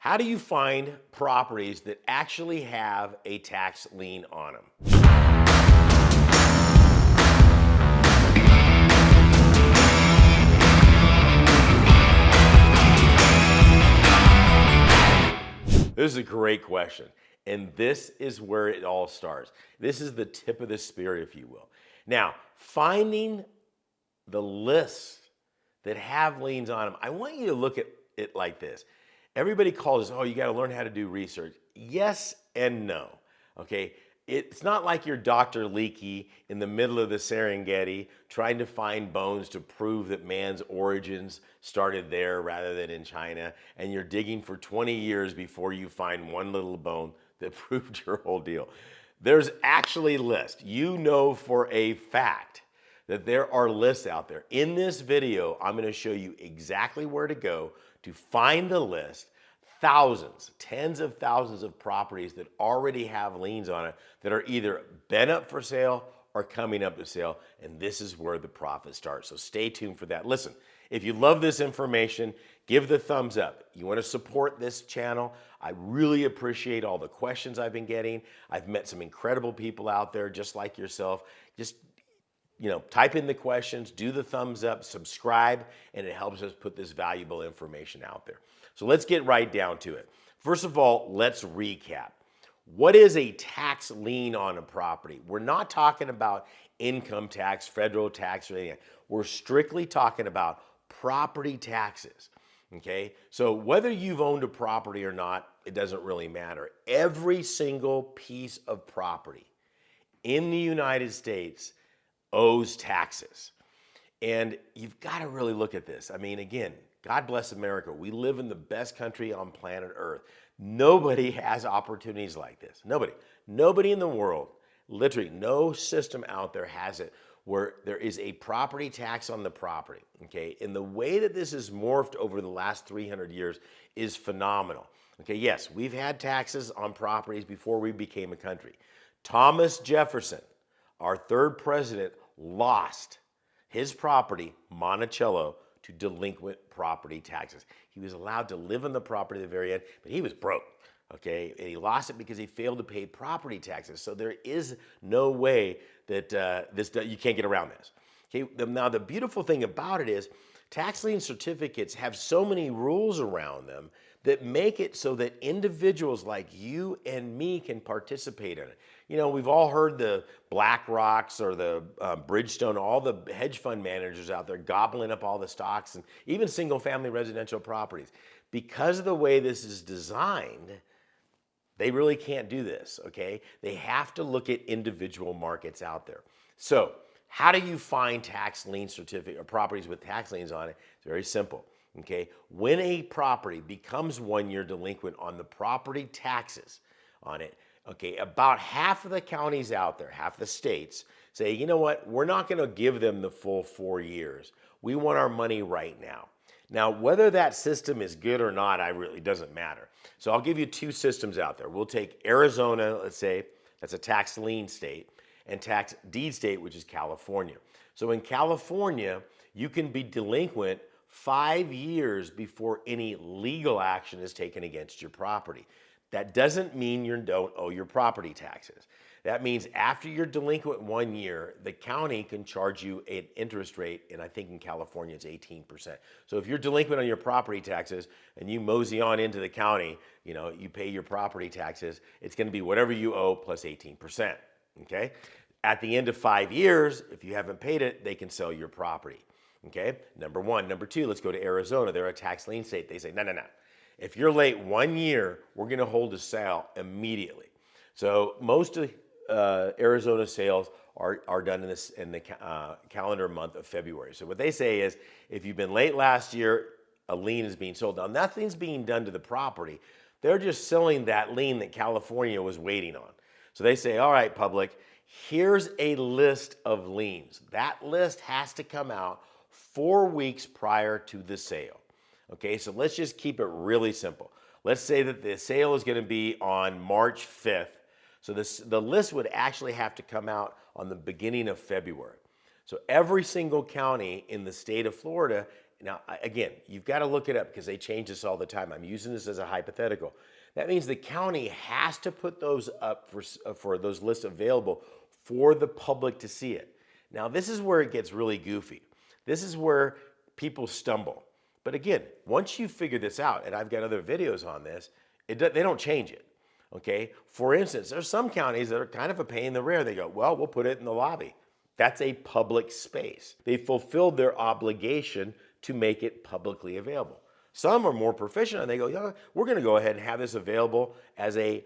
How do you find properties that actually have a tax lien on them? This is a great question. And this is where it all starts. This is the tip of the spear, if you will. Now, finding the lists that have liens on them, I want you to look at it like this. Everybody calls us, oh, you got to learn how to do research. Yes and no. Okay. It's not like you're Dr. Leakey in the middle of the Serengeti trying to find bones to prove that man's origins started there rather than in China, and you're digging for 20 years before you find one little bone that proved your whole deal. There's actually lists. You know for a fact that there are lists out there. In this video, I'm going to show you exactly where to go to find the list. Thousands, tens of thousands of properties that already have liens on it that are either been up for sale or coming up for sale, and this is where the profit starts. So stay tuned for that. Listen, if you love this information, give the thumbs up. You want to support this channel? I really appreciate all the questions I've been getting. I've met some incredible people out there just like yourself. Just type in the questions, do the thumbs up, subscribe, and it helps us put this valuable information out there. So let's get right down to it. First of all, let's recap. What is a tax lien on a property? We're not talking about income tax, federal tax, or anything. We're strictly talking about property taxes. Okay? So whether you've owned a property or not, it doesn't really matter. Every single piece of property in the United States owes taxes. And you've got to really look at this. I mean, again, God bless America. We live in the best country on planet Earth. Nobody has opportunities like this. Nobody in the world, literally no system out there has it where there is a property tax on the property, okay? And the way that this has morphed over the last 300 years is phenomenal. Okay, yes, we've had taxes on properties before we became a country. Thomas Jefferson, our third president, lost his property, Monticello, to delinquent property taxes. He was allowed to live on the property at the very end, but he was broke, okay? And he lost it because he failed to pay property taxes. So there is no way that you can't get around this. Okay, now the beautiful thing about it is tax lien certificates have so many rules around them that make it so that individuals like you and me can participate in it. You know, we've all heard the BlackRocks or the Bridgestone, all the hedge fund managers out there gobbling up all the stocks and even single family residential properties. Because of the way this is designed, they really can't do this, okay? They have to look at individual markets out there. So how do you find tax lien certificate or properties with tax liens on it? It's very simple. Okay, when a property becomes 1 year delinquent on the property taxes on it, okay, about half of the counties out there, half the states say, you know what, we're not going to give them the full 4 years. We want our money right now. Now, whether that system is good or not, really doesn't matter. So I'll give you two systems out there. We'll take Arizona, let's say, that's a tax lien state, and tax deed state, which is California. So in California, you can be delinquent 5 years before any legal action is taken against your property. That doesn't mean you don't owe your property taxes. That means after you're delinquent 1 year, the county can charge you an interest rate, and I think in California it's 18%. So if you're delinquent on your property taxes and you mosey on into the county, you pay your property taxes, it's going to be whatever you owe plus 18%, okay? At the end of 5 years, if you haven't paid it, they can sell your property. Okay, number one. Number two, let's go to Arizona. They're a tax lien state. They say, no. If you're late 1 year, we're going to hold a sale immediately. So most of Arizona sales are done in the calendar month of February. So what they say is, if you've been late last year, a lien is being sold. Now, nothing's being done to the property. They're just selling that lien that California was waiting on. So they say, all right, public, here's a list of liens. That list has to come out 4 weeks prior to the sale. Okay, so let's just keep it really simple. Let's say that the sale is going to be on March 5th. So the list would actually have to come out on the beginning of February. So every single county in the state of Florida Now, again, you've got to look it up because they change this all the time. I'm using this as a hypothetical. That means the county has to put those up for those lists available for the public to see it. Now, this is where it gets really goofy. This is where people stumble. But again, once you figure this out, and I've got other videos on this, they don't change it. Okay? For instance, there's some counties that are kind of a pain in the rear. They go, well, we'll put it in the lobby. That's a public space. They fulfilled their obligation to make it publicly available. Some are more proficient and they go, yeah, we're going to go ahead and have this available as a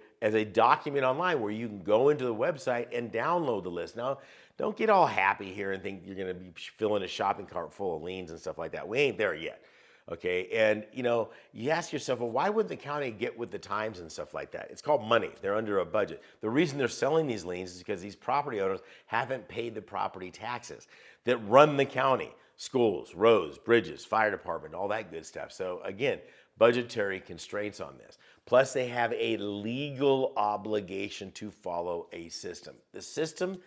document online where you can go into the website and download the list. Now, don't get all happy here and think you're going to be filling a shopping cart full of liens and stuff like that. We ain't there yet. Okay, and you ask yourself, well, why wouldn't the county get with the times and stuff like that? It's called money. They're under a budget. The reason they're selling these liens is because these property owners haven't paid the property taxes that run the county. Schools, roads, bridges, fire department, all that good stuff. So again, budgetary constraints on this. Plus they have a legal obligation to follow a system. The system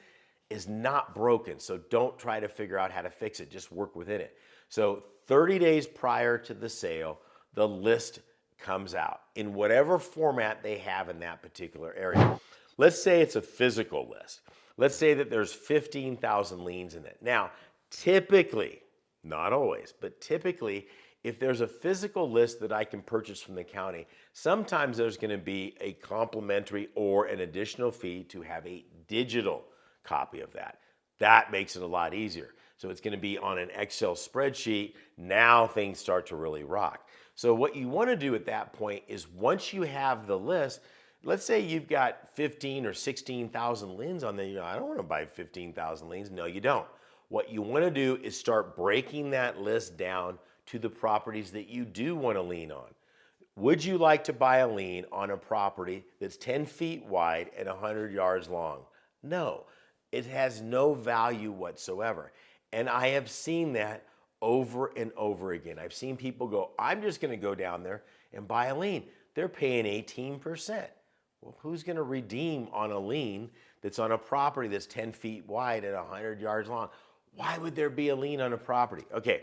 is not broken, so don't try to figure out how to fix it. Just work within it. So 30 days prior to the sale, the list comes out in whatever format they have in that particular area. Let's say it's a physical list. Let's say that there's 15,000 liens in it. Now, typically, not always, but typically, if there's a physical list that I can purchase from the county, sometimes there's going to be a complimentary or an additional fee to have a digital copy of that. That makes it a lot easier. So it's going to be on an Excel spreadsheet. Now things start to really rock. So what you want to do at that point is once you have the list, let's say you've got 15 or 16,000 liens on there. I don't want to buy 15,000 liens. No, you don't. What you want to do is start breaking that list down to the properties that you do want to lien on. Would you like to buy a lien on a property that's 10 feet wide and 100 yards long? No, it has no value whatsoever. And I have seen that over and over again. I've seen people go, I'm just going to go down there and buy a lien. They're paying 18%. Well, who's going to redeem on a lien that's on a property that's 10 feet wide and 100 yards long? Why would there be a lien on a property? Okay,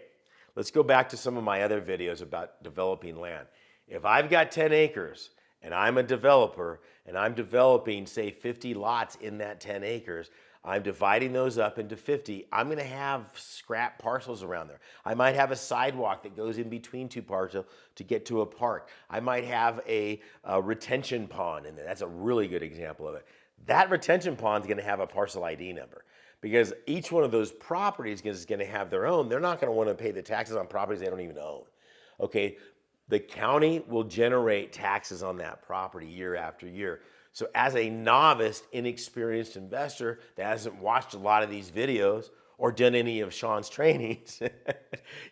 let's go back to some of my other videos about developing land. If I've got 10 acres and I'm a developer and I'm developing, say, 50 lots in that 10 acres, I'm dividing those up into 50. I'm going to have scrap parcels around there. I might have a sidewalk that goes in between two parcels to get to a park. I might have a retention pond in there. That's a really good example of it. That retention pond is going to have a parcel ID number because each one of those properties is going to have their own. They're not going to want to pay the taxes on properties they don't even own. Okay, the county will generate taxes on that property year after year. So as a novice, inexperienced investor that hasn't watched a lot of these videos or done any of Sean's trainings,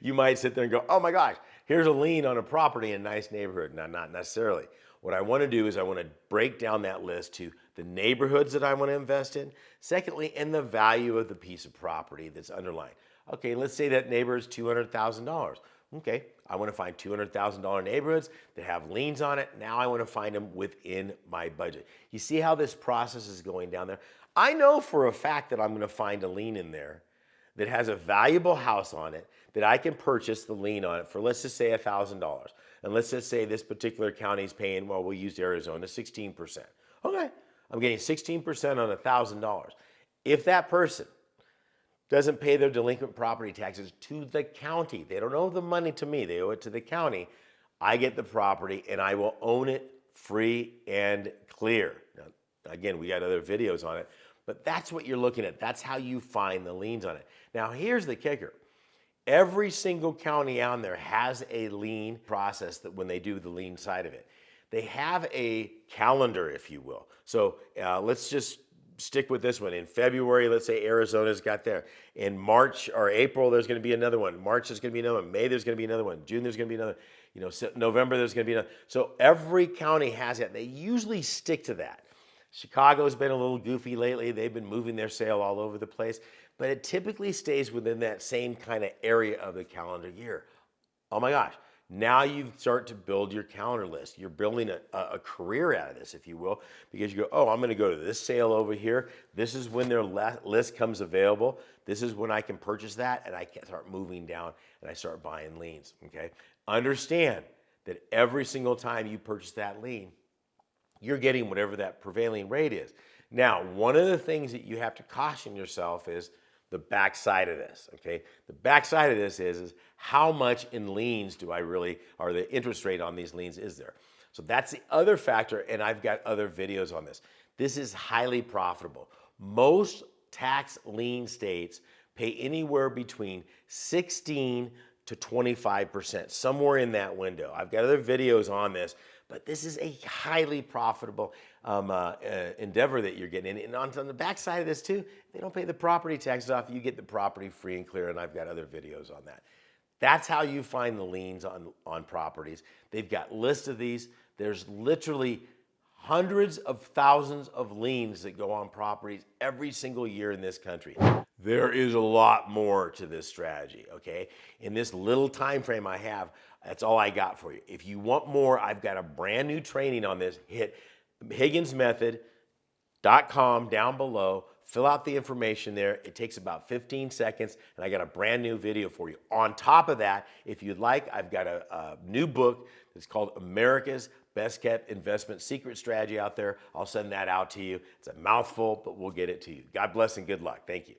you might sit there and go, oh my gosh, here's a lien on a property in a nice neighborhood. No, not necessarily. What I want to do is I want to break down that list to the neighborhoods that I want to invest in. Secondly, and the value of the piece of property that's underlying. Okay, let's say that neighbor is $200,000. Okay, I want to find $200,000 neighborhoods that have liens on it. Now I want to find them within my budget. You see how this process is going down there? I know for a fact that I'm going to find a lien in there that has a valuable house on it that I can purchase the lien on it for, let's just say $1,000. And let's just say this particular county is paying, well, we'll use Arizona, 16%. Okay, I'm getting 16% on $1,000. If that person doesn't pay their delinquent property taxes to the county, they don't owe the money to me, they owe it to the county, I get the property and I will own it free and clear. Now, again, we got other videos on it, but that's what you're looking at. That's how you find the liens on it. Now, here's the kicker. Every single county out there has a lien process that when they do the lien side of it. They have a calendar, if you will. So let's just stick with this one. In February, let's say Arizona's got there. In March or April, there's going to be another one. March, there's going to be another one. May, there's going to be another one. June, there's going to be another. November, there's going to be another. So every county has that. They usually stick to that. Chicago's been a little goofy lately. They've been moving their sale all over the place. But it typically stays within that same kind of area of the calendar year. Oh my gosh. Now you start to build your calendar list. You're building a career out of this, if you will, because you go, oh, I'm going to go to this sale over here. This is when their list comes available. This is when I can purchase that, and I can start moving down and I start buying liens, okay? Understand that every single time you purchase that lien, you're getting whatever that prevailing rate is. Now, one of the things that you have to caution yourself is the backside of this, okay? The backside of this is how much in liens do I really, or the interest rate on these liens is there? So that's the other factor, and I've got other videos on this. This is highly profitable. Most tax lien states pay anywhere between 16 to 25%, somewhere in that window. I've got other videos on this, but this is a highly profitable endeavor that you're getting. And on the backside of this too, they don't pay the property taxes off. You get the property free and clear, and I've got other videos on that. That's how you find the liens on properties. They've got lists of these. There's literally hundreds of thousands of liens that go on properties every single year in this country. There is a lot more to this strategy, okay? In this little time frame I have, that's all I got for you. If you want more, I've got a brand new training on this. Hit higginsmethod.com down below. Fill out the information there. It takes about 15 seconds, and I got a brand new video for you. On top of that, if you'd like, I've got a new book that's called America's Best Kept Investment Secret Strategy out there. I'll send that out to you. It's a mouthful, but we'll get it to you. God bless and good luck. Thank you.